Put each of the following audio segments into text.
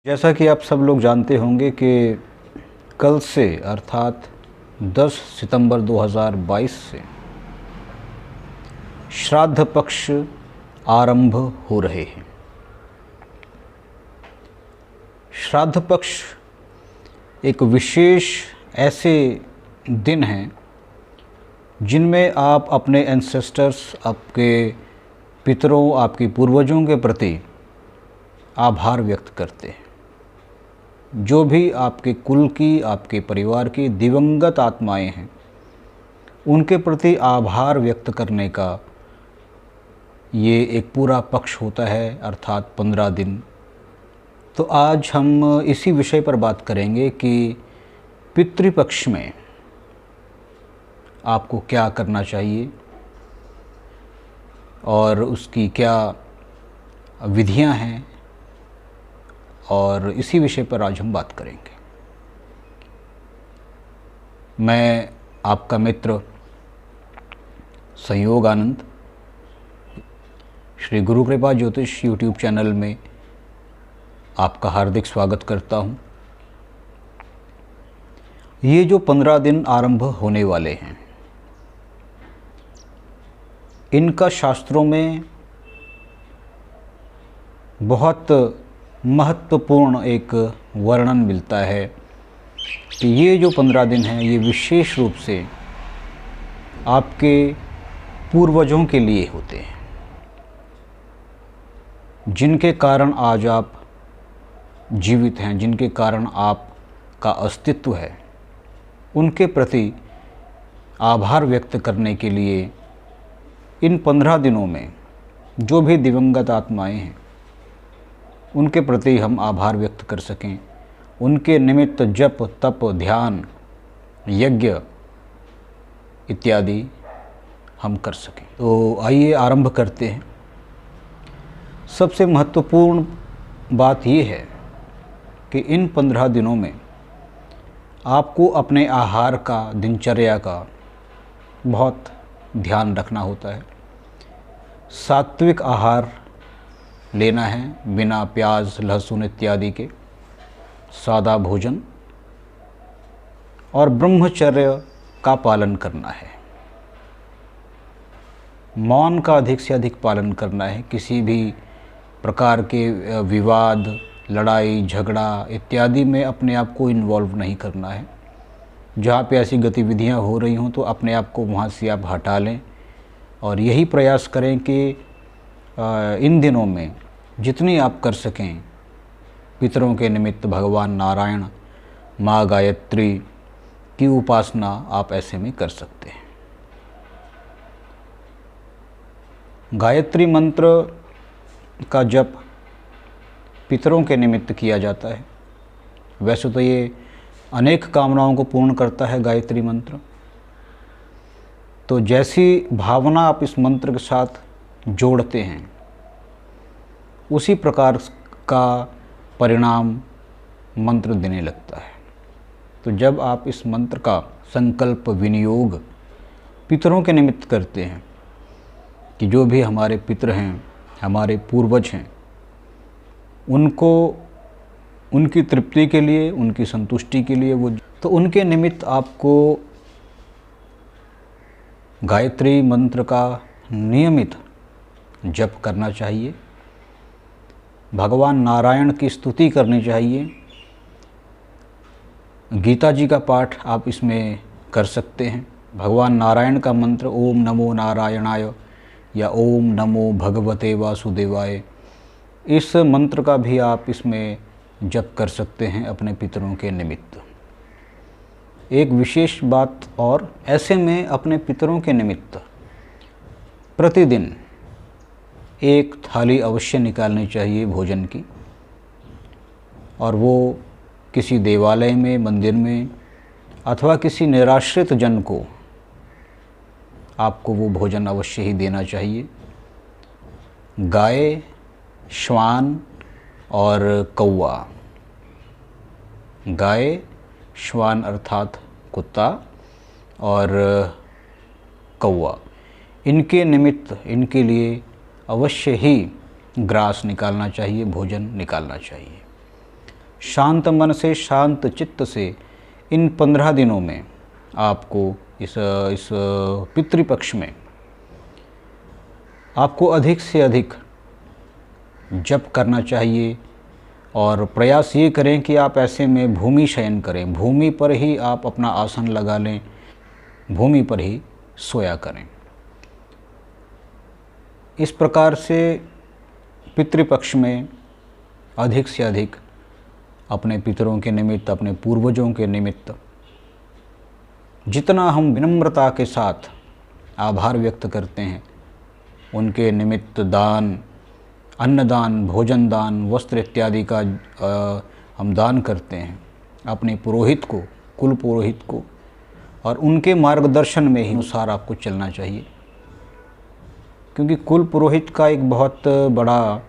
जैसा कि आप सब लोग जानते होंगे कि कल से अर्थात 10 सितंबर 2022 से श्राद्ध पक्ष आरंभ हो रहे हैं। श्राद्ध पक्ष एक विशेष ऐसे दिन हैं जिनमें आप अपने एंसेस्टर्स, आपके पितरों, आपके पूर्वजों के प्रति आभार व्यक्त करते हैं। जो भी आपके कुल की, आपके परिवार की दिवंगत आत्माएं हैं, उनके प्रति आभार व्यक्त करने का ये एक पूरा पक्ष होता है, अर्थात 15 दिन। तो आज हम इसी विषय पर बात करेंगे कि पितृपक्ष में आपको क्या करना चाहिए और उसकी क्या विधियां हैं, और इसी विषय पर आज हम बात करेंगे। मैं आपका मित्र संयोग आनंद श्री गुरु कृपा ज्योतिष यूट्यूब चैनल में आपका हार्दिक स्वागत करता हूं। ये जो 15 दिन आरंभ होने वाले हैं, इनका शास्त्रों में बहुत महत्वपूर्ण एक वर्णन मिलता है कि ये जो 15 दिन हैं, ये विशेष रूप से आपके पूर्वजों के लिए होते हैं, जिनके कारण आज आप जीवित हैं, जिनके कारण आपका अस्तित्व है। उनके प्रति आभार व्यक्त करने के लिए इन 15 दिनों में जो भी दिवंगत आत्माएं हैं, उनके प्रति हम आभार व्यक्त कर सकें, उनके निमित्त जप, तप, ध्यान, यज्ञ इत्यादि हम कर सकें। तो आइए आरंभ करते हैं। सबसे महत्वपूर्ण बात ये है कि इन 15 दिनों में आपको अपने आहार का, दिनचर्या का बहुत ध्यान रखना होता है। सात्विक आहार लेना है, बिना प्याज, लहसुन इत्यादि के सादा भोजन, और ब्रह्मचर्य का पालन करना है। मौन का अधिक से अधिक पालन करना है। किसी भी प्रकार के विवाद, लड़ाई, झगड़ा इत्यादि में अपने आप को इन्वॉल्व नहीं करना है। जहाँ पे ऐसी गतिविधियाँ हो रही हों तो अपने आप को वहाँ से आप हटा लें, और यही प्रयास करें कि इन दिनों में जितनी आप कर सकें पितरों के निमित्त भगवान नारायण, माँ गायत्री की उपासना आप ऐसे में कर सकते हैं। गायत्री मंत्र का जप पितरों के निमित्त किया जाता है। वैसे तो ये अनेक कामनाओं को पूर्ण करता है गायत्री मंत्र। तो जैसी भावना आप इस मंत्र के साथ जोड़ते हैं, उसी प्रकार का परिणाम मंत्र देने लगता है। तो जब आप इस मंत्र का संकल्प विनियोग पितरों के निमित्त करते हैं कि जो भी हमारे पितर हैं, हमारे पूर्वज हैं, उनको, उनकी तृप्ति के लिए, उनकी संतुष्टि के लिए तो उनके निमित्त आपको गायत्री मंत्र का नियमित जप करना चाहिए। भगवान नारायण की स्तुति करनी चाहिए। गीता जी का पाठ आप इसमें कर सकते हैं। भगवान नारायण का मंत्र ओम नमो नारायणाय या ओम नमो भगवते वासुदेवाय, इस मंत्र का भी आप इसमें जप कर सकते हैं अपने पितरों के निमित्त। एक विशेष बात और, ऐसे में अपने पितरों के निमित्त प्रतिदिन एक थाली अवश्य निकालनी चाहिए भोजन की, और वो किसी देवालय में, मंदिर में, अथवा किसी निराश्रित जन को आपको वो भोजन अवश्य ही देना चाहिए। गाय, श्वान और कौवा, गाय, श्वान अर्थात कुत्ता, और कौवा, इनके निमित्त, इनके लिए अवश्य ही ग्रास निकालना चाहिए, भोजन निकालना चाहिए। शांत मन से, शांत चित्त से इन 15 दिनों में आपको इस पितृपक्ष में आपको अधिक से अधिक जप करना चाहिए। और प्रयास ये करें कि आप ऐसे में भूमि शयन करें, भूमि पर ही आप अपना आसन लगा लें, भूमि पर ही सोया करें। इस प्रकार से पितृपक्ष में अधिक से अधिक अपने पितरों के निमित्त, अपने पूर्वजों के निमित्त जितना हम विनम्रता के साथ आभार व्यक्त करते हैं, उनके निमित्त दान, अन्नदान, भोजन दान, वस्त्र इत्यादि का हम दान करते हैं अपने पुरोहित को, कुल पुरोहित को, और उनके मार्गदर्शन में ही अनुसार आपको चलना चाहिए। क्योंकि कुल पुरोहित का एक बहुत बड़ा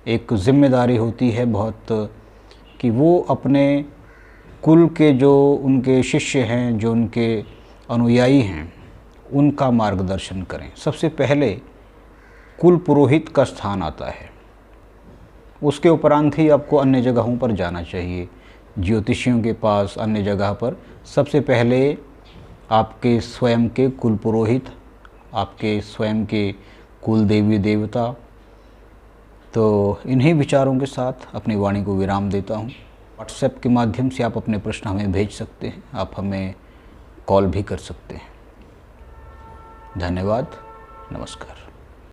एक जिम्मेदारी होती है बहुत, कि वो अपने कुल के जो उनके शिष्य हैं, जो उनके अनुयायी हैं, उनका मार्गदर्शन करें। सबसे पहले कुल पुरोहित का स्थान आता है, उसके उपरांत ही आपको अन्य जगहों पर जाना चाहिए, ज्योतिषियों के पास, अन्य जगह पर। सबसे पहले आपके स्वयं के कुल पुरोहित, आपके स्वयं के कुल देवी देवता। तो इन्हीं विचारों के साथ अपनी वाणी को विराम देता हूँ। व्हाट्सएप के माध्यम से आप अपने प्रश्न हमें भेज सकते हैं, आप हमें कॉल भी कर सकते हैं। धन्यवाद, नमस्कार।